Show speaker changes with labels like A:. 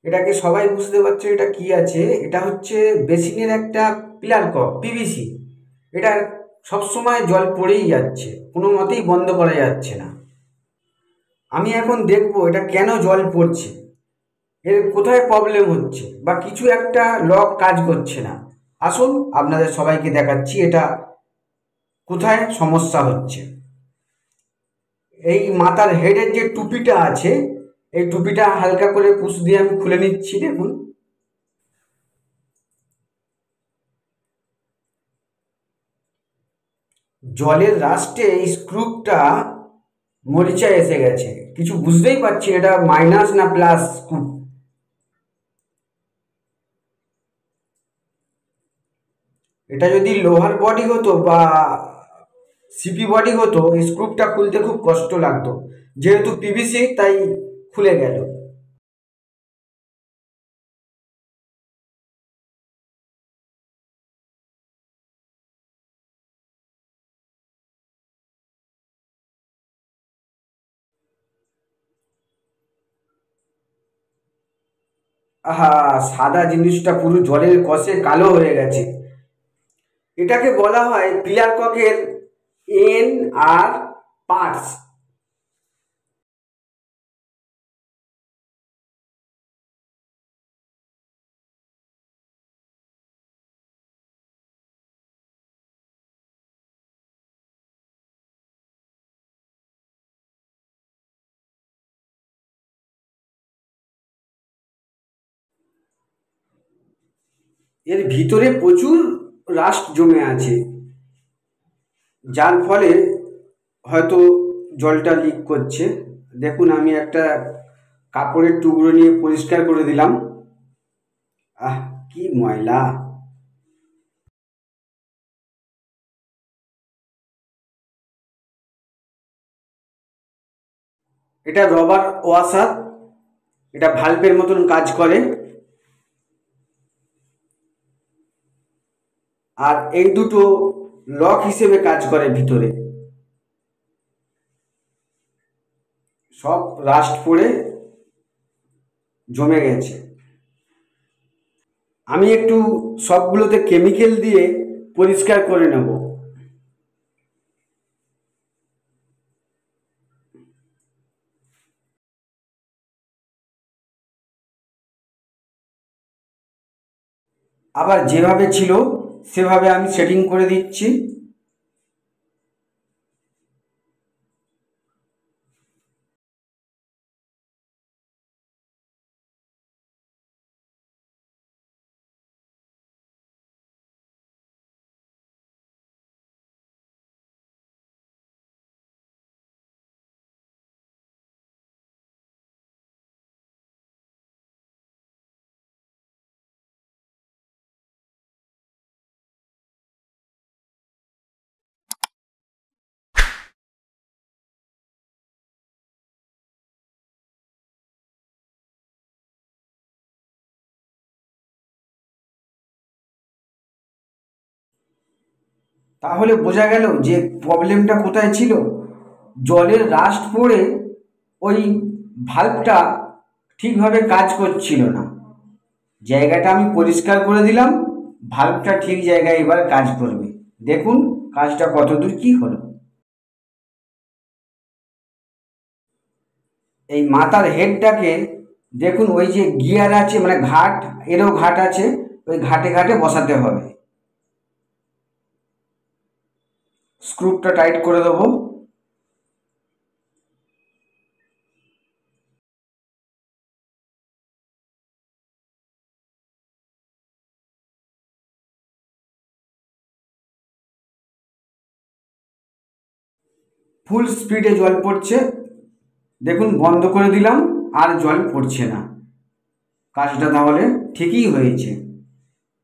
A: এটাকে সবাই বুঝতে পারছে এটা কি আছে। এটা হচ্ছে বেসিনের একটা পিলার কক, পিভিসি। এটা সবসময় জল পড়েই যাচ্ছে, কোনো মতেই বন্ধ করা যাচ্ছে না। আমি এখন দেখবো এটা কেন জল পড়ছে, এর কোথায় প্রবলেম হচ্ছে, বা কিছু একটা লক কাজ করছে না। আসুন আপনাদের সবাইকে দেখাচ্ছি এটা কোথায় সমস্যা হচ্ছে। এই মাথার হেডের যে টুপিটা আছে, এই টুপিটা হালকা করে পুশ দিয়ে আমি খুলে নিচ্ছি। দেখুন, জলের রাস্টে এই স্ক্রুপটা মরিচা এসে গেছে। কিছু বুঝতেই পারছি এটা মাইনাস না প্লাস স্ক্রু। এটা যদি লোহার বডি হতো বা সিপি বডি হতো, এই স্ক্রুপটা খুলতে খুব কষ্ট লাগতো। যেহেতু পিভিসি তাই খুলে গেল। আহা, সাদা জিনিসটা পুরো জলের কষে কালো হয়ে গেছে। এটাকে বলা হয় পিলার ককের এন আর পার্টস। এর ভিতরে প্রচুর রাস্ট জমে আছে, যার ফলে হয়তো জলটা লিক করছে। দেখুন, আমি একটা কাপড়ের টুকরো নিয়ে পরিষ্কার করে দিলাম। আহ, কি ময়লা! এটা রবার ওয়াশার, এটা ভাল্বের মতন কাজ করে। আর এই দুটো লক হিসেবে কাজ করে ভিতরে। সব রাস্ট পড়ে জমে গেছে। আমি একটু সবগুলোতে কেমিক্যাল দিয়ে পরিষ্কার করে নেব। আবার যেভাবে ছিল সেভাবে আমি সেটিং করে দিচ্ছি। তাহলে বোঝা গেল যে প্রবলেমটা কোথায় ছিল। জলের রাস্ট পড়ে ওই ভাল্বটা ঠিকভাবে কাজ করছিল না। জায়গাটা আমি পরিষ্কার করে দিলাম, ভাল্বটা ঠিক জায়গায় এবার কাজ করবে। দেখুন কাজটা কতদূর কি হলো। এই মাথার হেডটাকে দেখুন, ওই যে গিয়ার আছে মানে ঘাট, এরও ঘাট আছে, ওই ঘাটে ঘাটে বসাতে হবে। স্ক্রুপটা টাইট করে দেবো। ফুল স্পিডে জল পড়ছে, দেখুন বন্ধ করে দিলাম, আর জল পড়ছে না। কাজটা তাহলে ঠিকই হয়েছে।